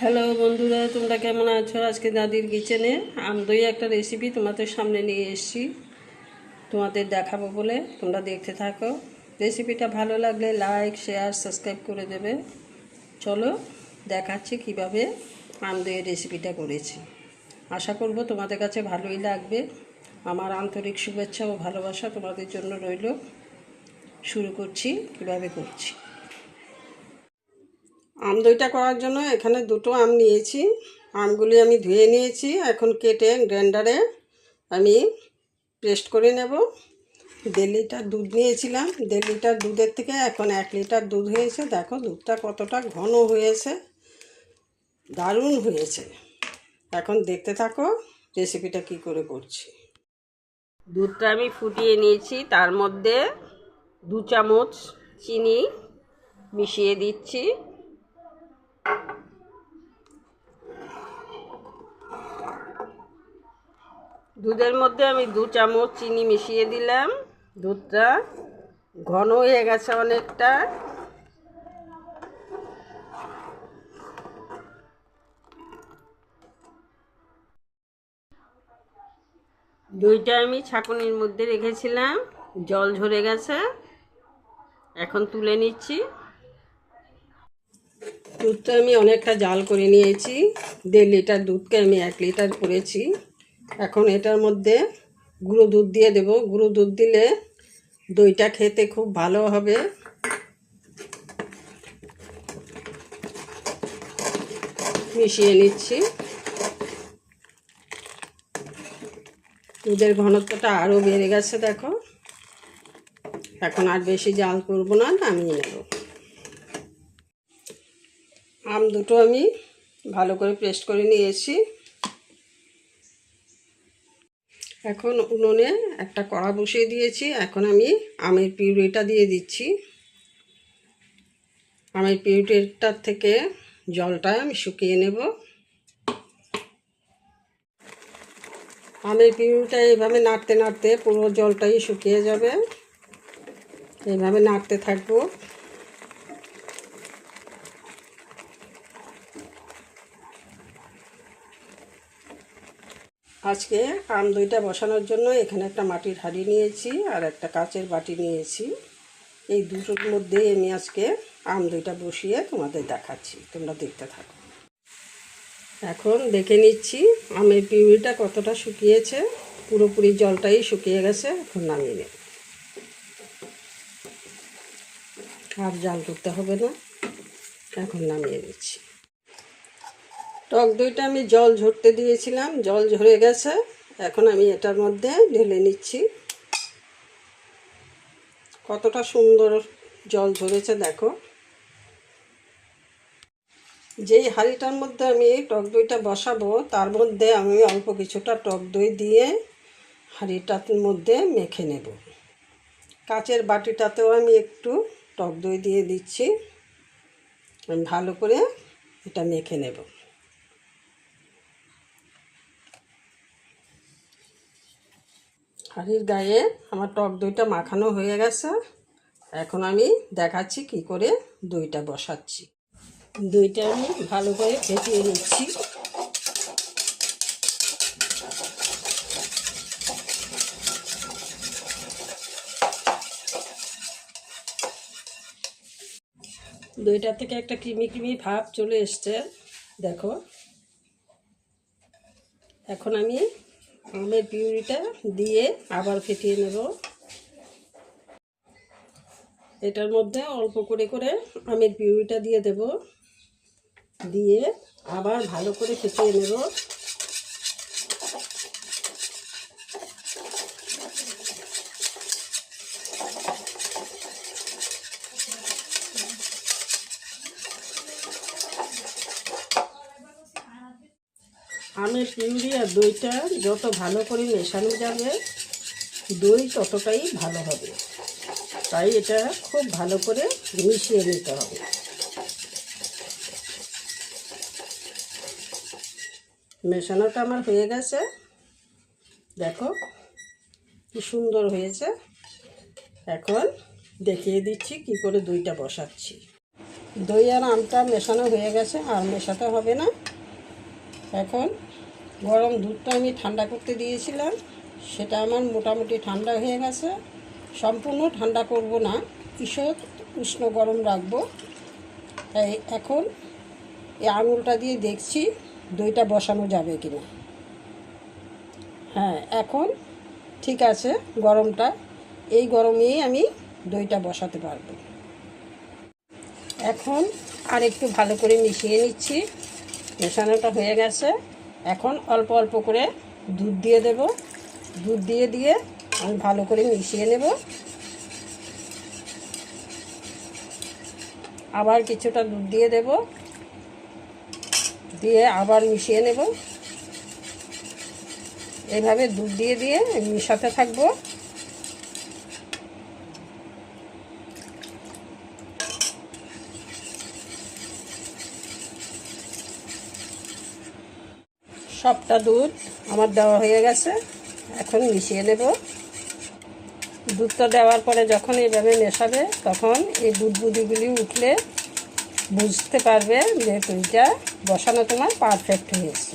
Hello বন্ধুরা, তোমরা কেমন আছো? আজকে দাদির কিচেনে আমদই একটা রেসিপি তোমাদের সামনে নিয়ে এসেছি, তোমাদের দেখাবো বলে। তোমরা দেখতে থাকো। রেসিপিটা ভালো লাগলে লাইক, শেয়ার, সাবস্ক্রাইব করে দেবে। চলো দেখাচ্ছি কিভাবে আমদইয়ের রেসিপিটা করেছি। আশা করব তোমাদের কাছে ভালোই লাগবে। আমার আন্তরিক শুভেচ্ছা ও ভালোবাসা তোমাদের জন্য রইল। শুরু করছি কিভাবে করছি। আমদইটা করার জন্য এখানে দুটো আম নিয়েছি। আমগুলি আমি ধুয়ে নিয়েছি, এখন কেটে গ্রাইন্ডারে আমি পেস্ট করে নেব। 1.5 লিটার দুধ নিয়েছিলাম, 1.5 লিটার দুধের থেকে এখন 1 লিটার দুধ হয়েছে। দেখো দুধটা কতটা ঘন হয়েছে, দারুণ হয়েছে। এখন দেখতে থাকো রেসিপিটা কি করে করছি। দুধটা আমি ফুটিয়ে নিয়েছি, তার মধ্যে 2 চামচ চিনি মিশিয়ে দিচ্ছি। দুধের মধ্যে আমি 2 চামচ চিনি মিশিয়ে দিলাম। দুধটা ঘন হয়ে গেছে অনেকটা। দইটা আমি ছাঁকনির মধ্যে রেখেছিলাম, জল ঝরে গেছে, এখন তুলে নিচ্ছি। দুধটা আমি অনেকটা জাল করে নিয়েছি। 1.5 লিটার দুধকে আমি 1 লিটার করেছি। এখন এটার মধ্যে গুঁড়ো দুধ দিয়ে দেব। গুঁড়ো দুধ দিলে দইটা খেতে খুব ভালো হবে। মিশিয়ে নিচ্ছি। দুধের ঘনত্বটা আরও বেড়ে গেছে দেখো। এখন আর বেশি জাল করব না, নামিয়ে নেব। আম দুটো আমি ভালো করে পেস্ট করে নিয়েছি। এখন উনুনে একটা কড়া বসিয়ে দিয়েছি। এখন আমি আমের পিউরিটা দিয়ে দিচ্ছি। আমের পিউরিটার থেকে জলটা আমি শুকিয়ে নেব। আমের পিউরিটা এইভাবে নাড়তে নাড়তে পুরো জলটাই শুকিয়ে যাবে। এইভাবে নাড়তে থাকবো। আজকে আম দইটা বসানোর জন্য এখানে একটা মাটির হাঁড়ি নিয়েছি আর একটা কাচের বাটি নিয়েছি। এই দুটোর মধ্যেই আমি আজকে আম দইটা বসিয়ে তোমাদের দেখাচ্ছি, তোমরা দেখতে থাকো। এখন দেখে নিচ্ছি আমের পিউরিটা কতটা শুকিয়েছে। পুরোপুরি জলটাই শুকিয়ে গেছে। এখন নামিয়ে নেব, আর জাল করতে হবে না। এখন নামিয়ে দিচ্ছি। টক দইটা আমি জল ঝরতে দিয়েছিলাম, জল ঝরে গেছে। এখন আমি এটার মধ্যে ঢেলে নিচ্ছি। কতটা সুন্দর জল ঝরেছে দেখো। যেই হাঁড়িটার মধ্যে আমি টক দইটা বসাবো তার মধ্যে আমি অল্প কিছুটা টক দই দিয়ে হাঁড়িটার মধ্যে মেখে নেব। কাচের বাটিটাতেও আমি একটু টক দই দিয়ে দিচ্ছি। আমি ভালো করে এটা মেখে নেব। হাঁড়ির গায়ে আমার টক দইটা মাখানো হয়ে গেছে। এখন আমি দেখাচ্ছি কি করে দইটা বসাচ্ছি। দইটা আমি ভালো করে ফেটিয়ে নিচ্ছি। দইটা থেকে একটা ক্রিমি ক্রিমি ভাব চলে এসছে দেখো। এখন আমি আমের পিউরিটা দিয়ে আবার ফেটিয়ে নেব। এটার মধ্যে অল্প করে করে আমের পিউরিটা দিয়ে দেব, দিয়ে আবার ভালো করে ফেটিয়ে নেব। আমের পিউরি আর দইটা যত ভালো করে মেশানো যাবে দই ততটাই ভালো হবে। তাই এটা খুব ভালো করে মিশিয়ে নিতে হবে। মেশানোটা আমার হয়ে গেছে, দেখো কি সুন্দর হয়েছে। এখন দেখিয়ে দিচ্ছি কি করে দইটা বসাচ্ছি। দই আর আমটা মেশানো হয়ে গেছে, আর মেশাতে হবে না। এখন গরম দুধটা আমি ঠান্ডা করতে দিয়েছিলাম, সেটা আমার মোটামুটি ঠান্ডা হয়ে গেছে। সম্পূর্ণ ঠান্ডা করব না, ঈষৎ উষ্ণ গরম রাখবো। তাই এখন এই আঙুলটা দিয়ে দেখছি দইটা বসানো যাবে কিনা। হ্যাঁ, এখন ঠিক আছে গরমটা। এই গরমেই আমি দইটা বসাতে পারবো। এখন আর একটু ভালো করে মিশিয়ে নিচ্ছি। মেশানোটা হয়ে গেছে। এখন অল্প অল্প করে দুধ দিয়ে দেব। দুধ দিয়ে আমি ভালো করে মিশিয়ে নেব। আবার কিছুটা দুধ দিয়ে দেব, দিয়ে আবার মিশিয়ে নেব। এইভাবে দুধ দিয়ে মিশাতে থাকবো। সবটা দুধ আমার দেওয়া হয়ে গেছে। এখন মিশিয়ে নেব। দুধটা দেওয়ার পরে যখন এইভাবে মেশাবে, তখন এই দুধ বুদিগুলি উঠলে বুঝতে পারবে যে দইটা বসানো তোমার পারফেক্ট হয়েছে।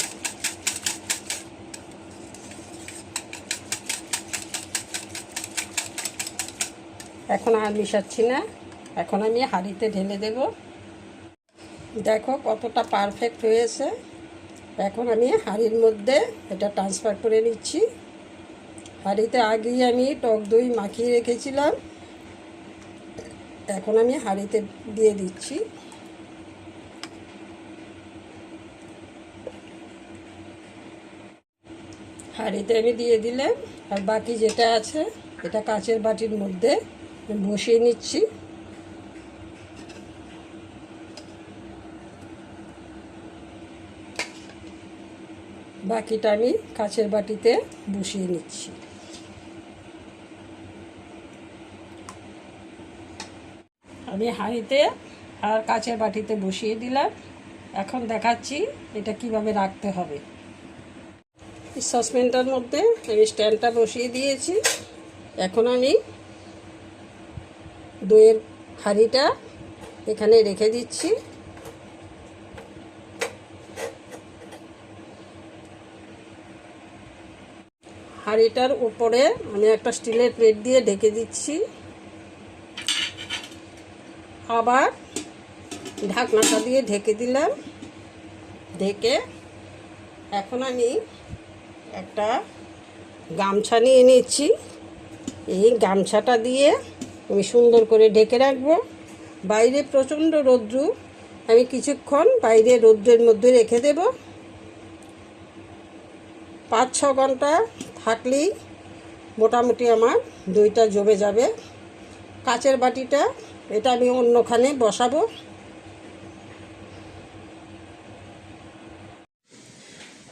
এখন আর মিশাচ্ছি না, এখন আমি হাঁড়িতে ঢেলে দেব। দেখো কতটা পারফেক্ট হয়েছে। এখন আমি হাঁড়ির মধ্যে এটা ট্রান্সফার করে নিচ্ছি। হাঁড়িতে আগেই আমি টক দই মাখিয়ে রেখেছিলাম, এখন আমি হাঁড়িতে দিয়ে দিচ্ছি। হাঁড়িতে আমি দিয়ে দিলাম। আর বাকি যেটা আছে এটা কাচের বাটির মধ্যে বসিয়ে নিচ্ছি। বাকিটা আমি কাচের বাটিতে বসিয়ে নিচ্ছি। আমি হাঁড়িতে আর কাচের বাটিতে বসিয়ে দিলাম। এখন দেখাচ্ছি এটা কিভাবে রাখতে হবে। সসপ্যানটার মধ্যে আমি স্ট্যান্ডটা বসিয়ে দিয়েছি। এখন আমি দইয়ের হাঁড়িটা এখানে রেখে দিচ্ছি। হাঁড়িটার উপরে আমি একটা স্টিলের প্লেট দিয়ে ঢেকে দিচ্ছি। আবার ঢাকনাটা দিয়ে ঢেকে দিলাম। ঢেকে এখন আমি একটা গামছা নিয়ে নিচ্ছি। এই গামছাটা দিয়ে আমি সুন্দর করে ঢেকে রাখবো। বাইরে প্রচণ্ড রৌদ্র, আমি কিছুক্ষণ বাইরে রৌদ্রের মধ্যে রেখে দেব। 5-6 ঘন্টা থাকলেই মোটামুটি আমার দইটা জমে যাবে। কাচের বাটিটা এটা আমি অন্যখানে বসাবো।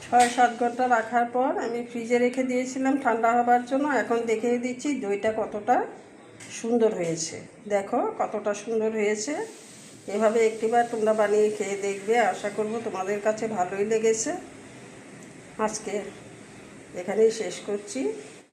6-7 ঘন্টা রাখার পর আমি ফ্রিজে রেখে দিয়েছিলাম ঠান্ডা হবার জন্য। এখন দেখিয়ে দিচ্ছি দইটা কতটা সুন্দর হয়েছে। দেখো কতটা সুন্দর হয়েছে। এভাবে একটিবার তোমরা বানিয়ে খেয়ে দেখবে। আশা করব তোমাদের কাছে ভালোই লেগেছে। আজকে এখানেই শেষ করছি।